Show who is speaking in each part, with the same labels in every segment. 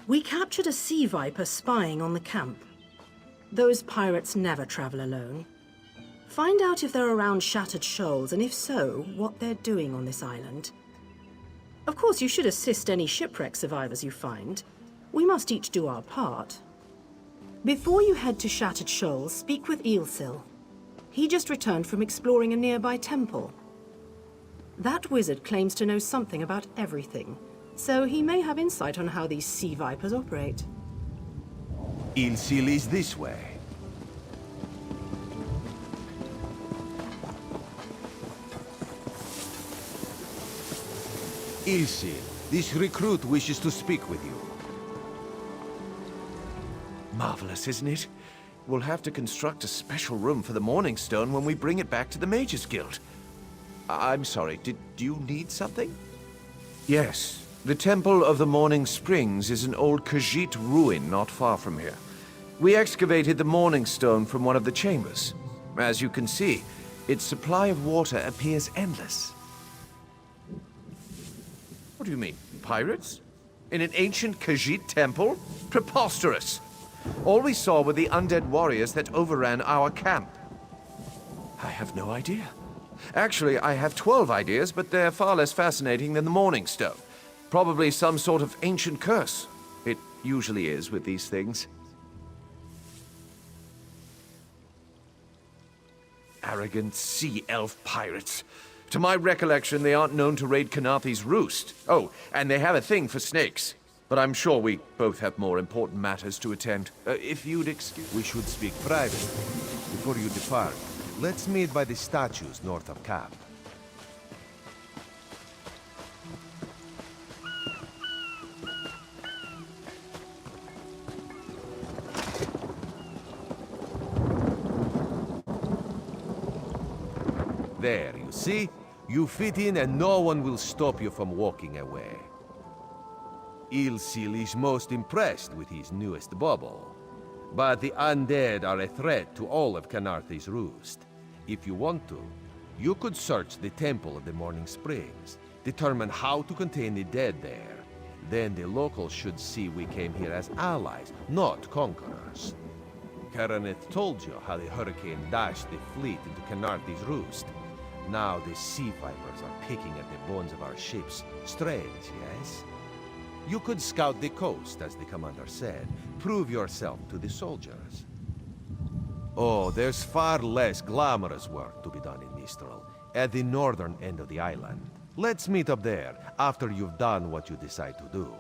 Speaker 1: We captured a sea viper spying on the camp. Those pirates never travel alone. Find out if they're around Shattered Shoals, and if so, what they're doing on this island. Of course, you should assist any shipwreck survivors you find. We must each do our part. Before you head to Shattered Shoals, speak with Eelsil. He just returned from exploring a nearby temple. That wizard claims to know something about everything, so he may have insight on how these sea vipers operate.
Speaker 2: Eelsil is this way. Eelsil, this recruit wishes to speak with you.
Speaker 3: Marvelous, isn't it? We'll have to construct a special room for the Morning Stone when we bring it back to the Mages Guild. I'm sorry, do you need something? Yes. The Temple of the Morning Springs is an old Khajiit ruin not far from here. We excavated the Morning Stone from one of the chambers. As you can see, its supply of water appears endless. What do you mean, pirates? In an ancient Khajiit temple? Preposterous! All we saw were the undead warriors that overran our camp. I have no idea. Actually, I have 12 ideas, but they're far less fascinating than the Morning Stone. Probably some sort of ancient curse. It usually is with these things. Arrogant sea elf pirates. To my recollection, they aren't known to raid Kanathe's roost. Oh, and they have a thing for snakes. But I'm sure we both have more important matters to attend. If you'd excuse...
Speaker 2: We should speak privately. Before you depart, let's meet by the statues north of camp. There, you see? You fit in and no one will stop you from walking away. Eelsil is most impressed with his newest bauble. But the undead are a threat to all of Kanathe's roost. If you want to, you could search the Temple of the Morning Springs, determine how to contain the dead there. Then the locals should see we came here as allies, not conquerors. Karaneth told you how the hurricane dashed the fleet into Kanathe's roost. Now the sea vipers are picking at the bones of our ships. Strange, yes? You could scout the coast, as the commander said. Prove yourself to the soldiers. Oh, there's far less glamorous work to be done in Mistral, at the northern end of the island. Let's meet up there, after you've done what you decide to do.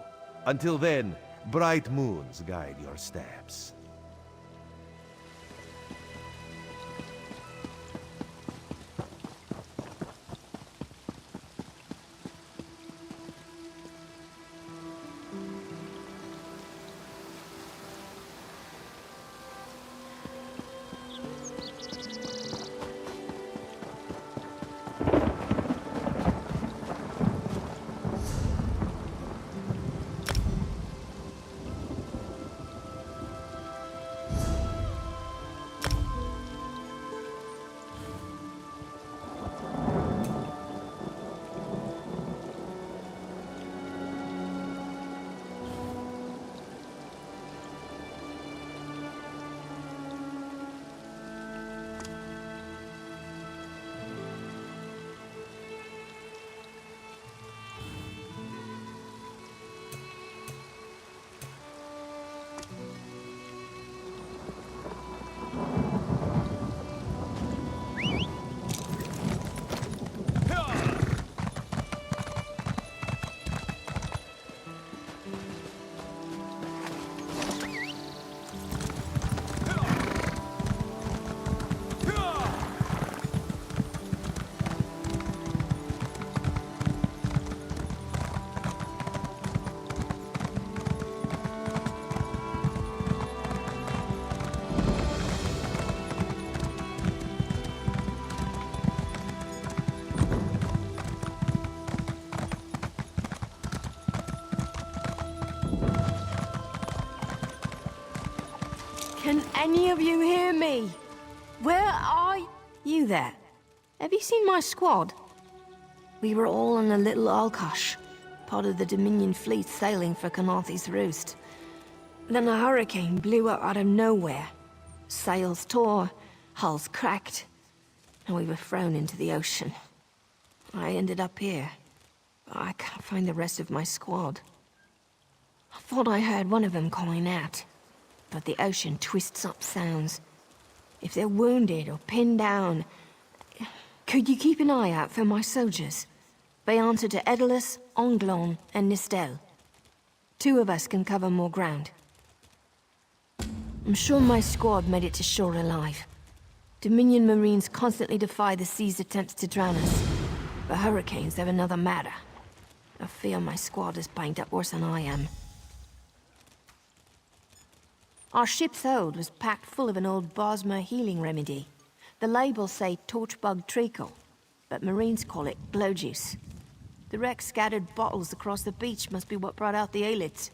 Speaker 2: Until then, bright moons guide your steps.
Speaker 4: Can any of you hear me? Where are you there? Have you seen my squad? We were all on a little Alkosh, part of the Dominion fleet sailing for Kanathe's roost. Then a hurricane blew up out of nowhere. Sails tore, hulls cracked, and we were thrown into the ocean. I ended up here. I can't find the rest of my squad. I thought I heard one of them calling out, but the ocean twists up sounds. If they're wounded or pinned down, could you keep an eye out for my soldiers? They answer to Edalus, Onglon, and Nistel. 2 of us can cover more ground. I'm sure my squad made it to shore alive. Dominion Marines constantly defy the sea's attempts to drown us. But hurricanes, they're another matter. I fear my squad is banged up worse than I am. Our ship's hold was packed full of an old Bosmer healing remedy. The labels say torchbug treacle, but Marines call it glow juice. The wreck scattered bottles across the beach must be what brought out the aelids.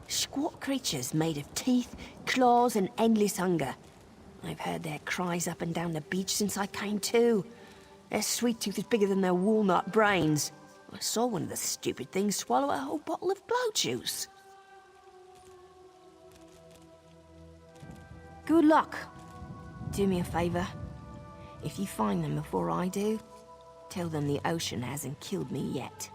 Speaker 4: Squat creatures made of teeth, claws, and endless hunger. I've heard their cries up and down the beach since I came to. Their sweet tooth is bigger than their walnut brains. I saw one of the stupid things swallow a whole bottle of glow juice. Good luck. Do me a favor. If you find them before I do, tell them the ocean hasn't killed me yet.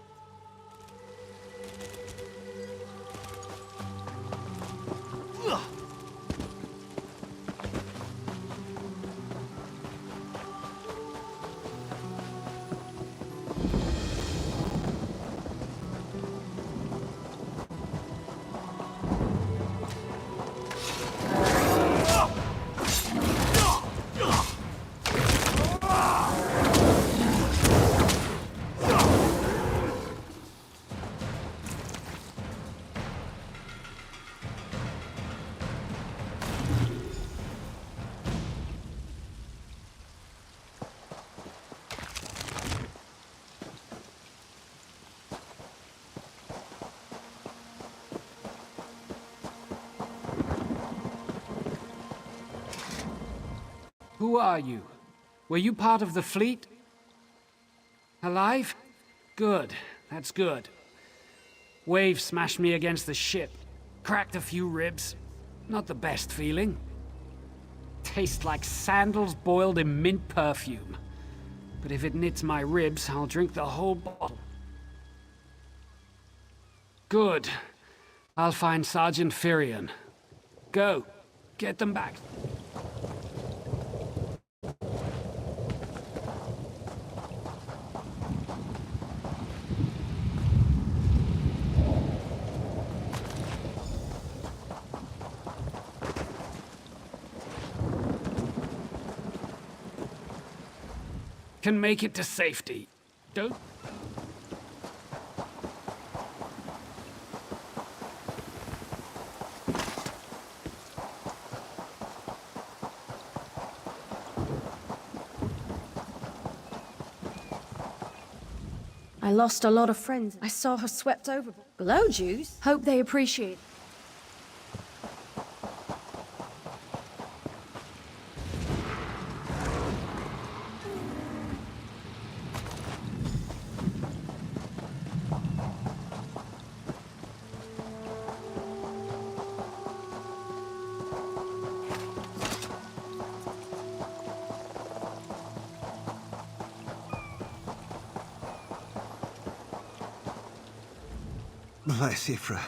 Speaker 5: Who are you? Were you part of the fleet? Alive? Good. That's good. Wave smashed me against the ship. Cracked a few ribs. Not the best feeling. Tastes like sandals boiled in mint perfume. But if it knits my ribs, I'll drink the whole bottle. Good. I'll find Sergeant Firion. Go. Get them back. Can make it to safety. Don't...
Speaker 6: I lost a lot of friends. I saw her swept overboard. Glow juice? Hope they appreciate it.
Speaker 7: Bless Ifra.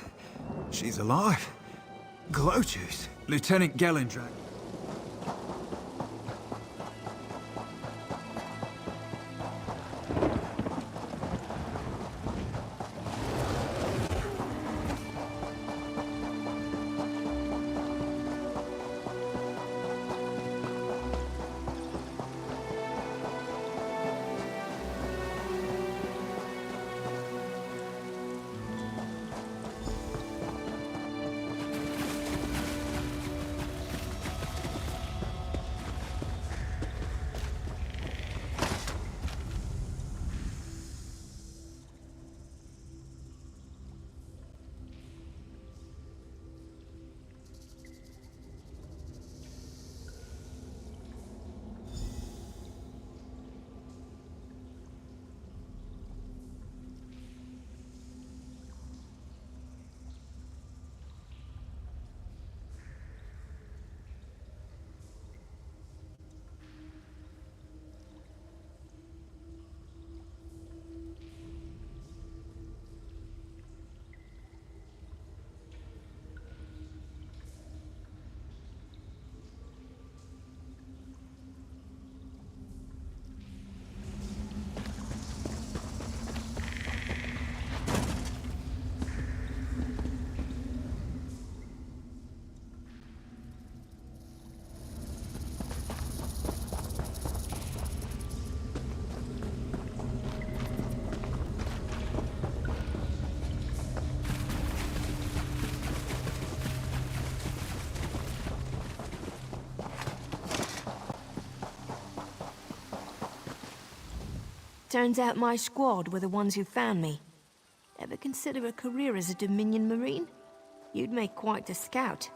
Speaker 7: She's alive. Glow juice. Lieutenant Gellendrag.
Speaker 4: Turns out my squad were the ones who found me. Ever consider a career as a Dominion Marine? You'd make quite a scout.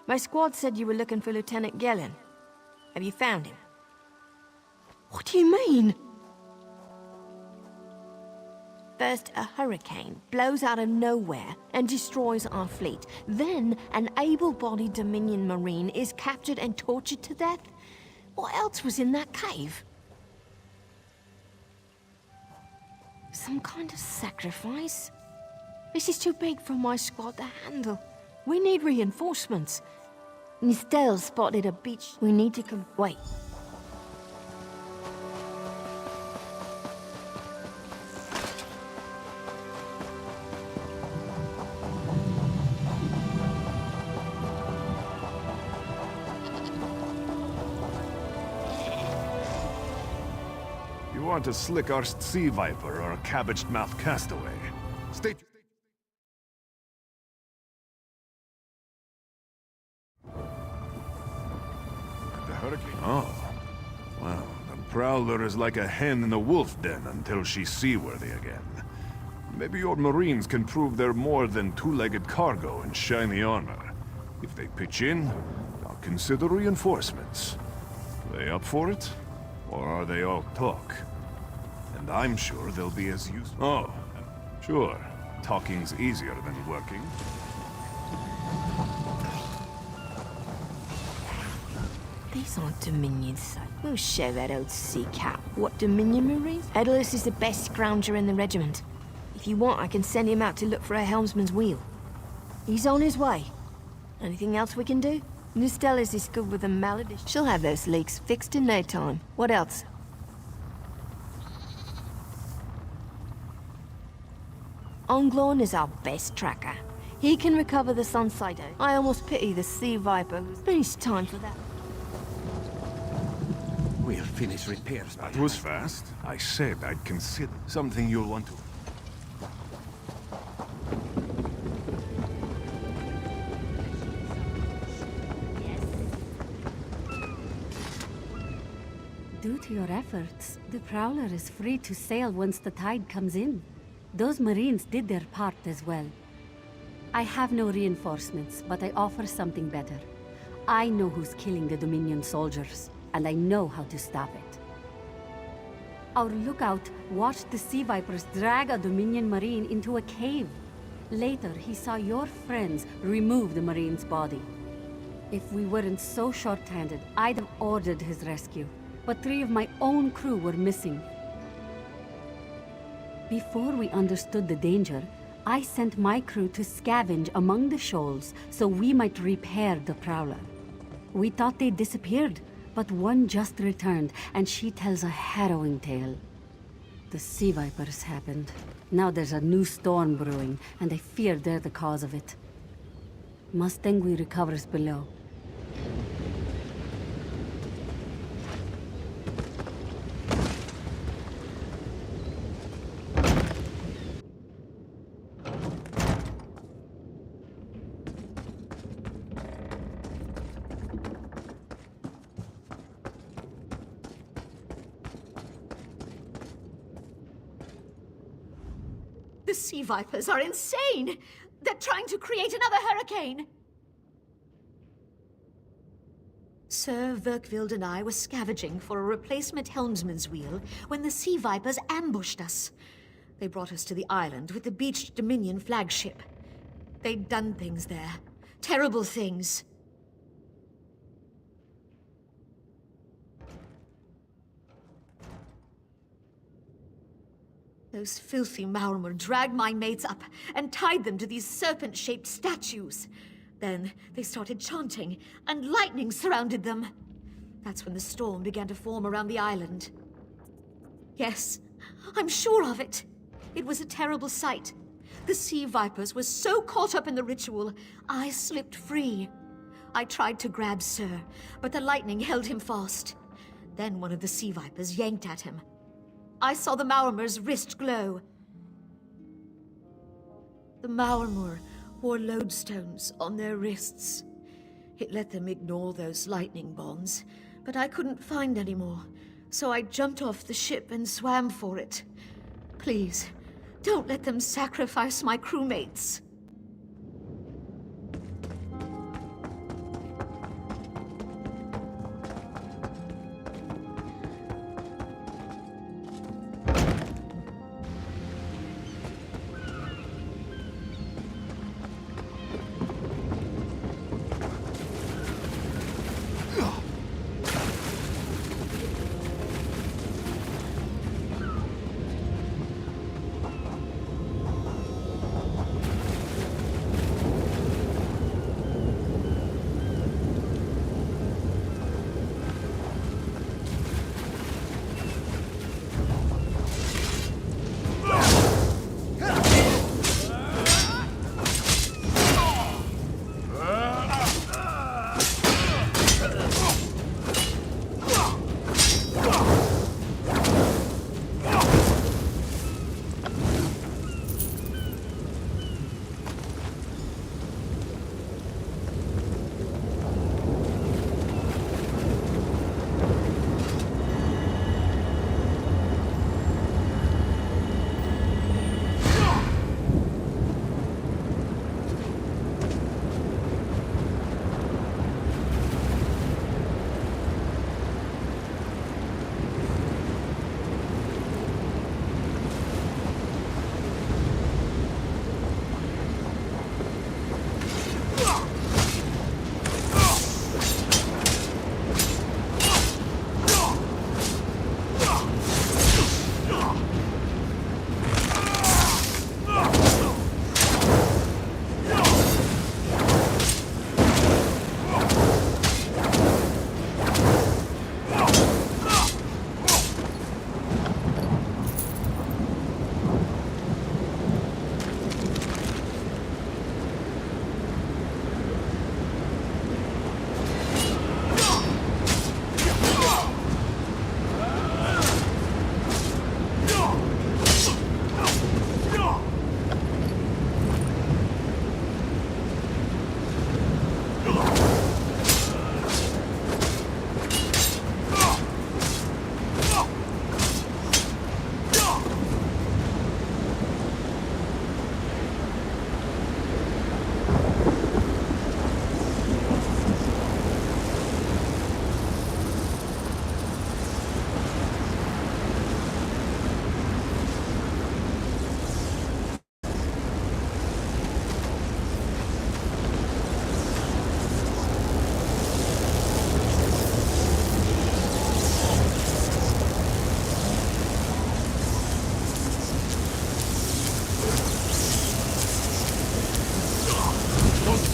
Speaker 4: My squad said you were looking for Lieutenant Gellin. Have you found him? What do you mean? First, a hurricane blows out of nowhere and destroys our fleet. Then, an able-bodied Dominion Marine is captured and tortured to death? What else was in that cave? Some kind of sacrifice? This is too big for my squad to handle. We need reinforcements. Nistel spotted a beach. We need to come... Wait.
Speaker 8: You want a slick-arsed sea viper or a cabbage-mouthed castaway? Stay... The hurricane? Oh. Well, the Prowler is like a hen in a wolf den until she's seaworthy again. Maybe your Marines can prove they're more than two-legged cargo in shiny armor. If they pitch in, I'll consider reinforcements. They up for it? Or are they all talk? And I'm sure they'll be as useful. Oh, sure. Talking's easier than working.
Speaker 4: These aren't Dominion sites. We'll show that old sea cat what Dominion Marines. Edalus is the best scrounger in the regiment. If you want, I can send him out to look for a helmsman's wheel. He's on his way. Anything else we can do? Nustella's is good with a malady. She'll have those leaks fixed in no time. What else? Onglorn is our best tracker. He can recover the Sunsider. I almost pity the Sea Viper, but it's time for that.
Speaker 2: We'll finish repairs.
Speaker 8: That was fast. I said I'd consider something you'll want to...
Speaker 9: Due to your efforts, the Prowler is free to sail once the tide comes in. Those Marines did their part as well. I have no reinforcements, but I offer something better. I know who's killing the Dominion soldiers, and I know how to stop it. Our lookout watched the Sea Vipers drag a Dominion Marine into a cave. Later, he saw your friends remove the Marine's body. If we weren't so short-handed, I'd have ordered his rescue. But 3 of my own crew were missing. Before we understood the danger, I sent my crew to scavenge among the shoals so we might repair the Prowler. We thought they disappeared, but one just returned, and she tells a harrowing tale. The Sea Vipers happened. Now there's a new storm brewing, and I fear they're the cause of it. Mustangui recovers below.
Speaker 10: The Sea Vipers are insane! They're trying to create another hurricane! Sir Verkvild and I were scavenging for a replacement helmsman's wheel when the Sea Vipers ambushed us. They brought us to the island with the beached Dominion flagship. They'd done things there. Terrible things. Those filthy Maormer dragged my mates up and tied them to these serpent-shaped statues. Then they started chanting, and lightning surrounded them. That's when the storm began to form around the island. Yes, I'm sure of it. It was a terrible sight. The Sea Vipers were so caught up in the ritual, I slipped free. I tried to grab Sir, but the lightning held him fast. Then one of the Sea Vipers yanked at him. I saw the Maormer's wrist glow. The Maormer wore lodestones on their wrists. It let them ignore those lightning bonds, but I couldn't find any more. So I jumped off the ship and swam for it. Please, don't let them sacrifice my crewmates.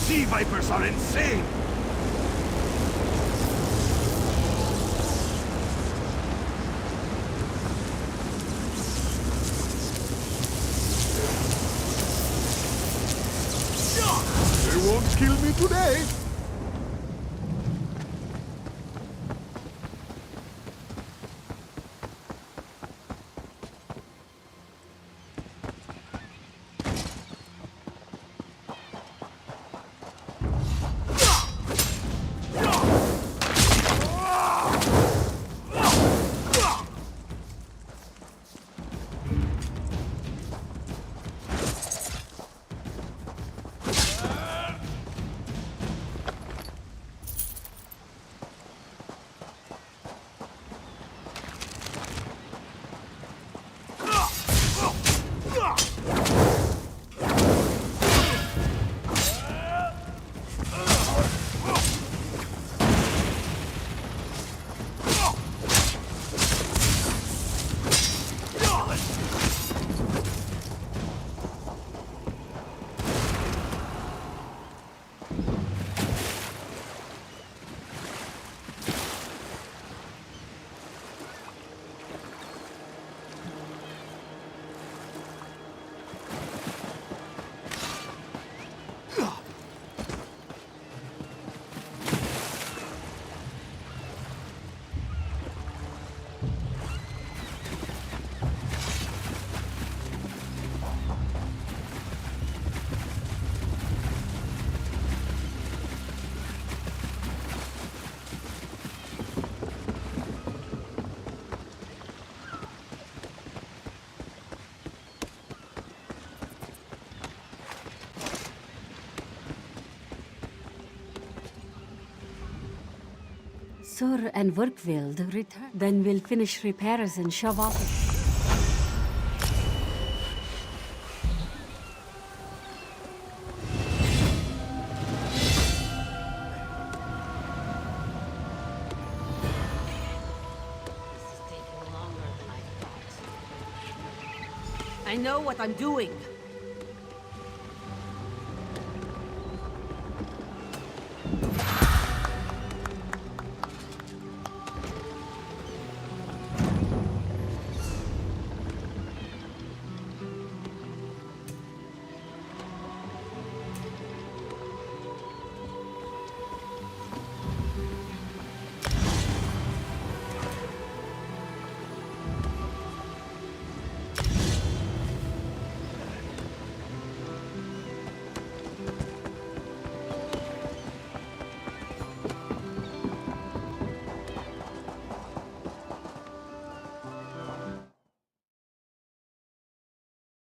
Speaker 8: Sea vipers are insane! They won't kill me today!
Speaker 9: Sur and Werkveld return. Then we'll finish repairs and shove off.
Speaker 11: I know what I'm doing.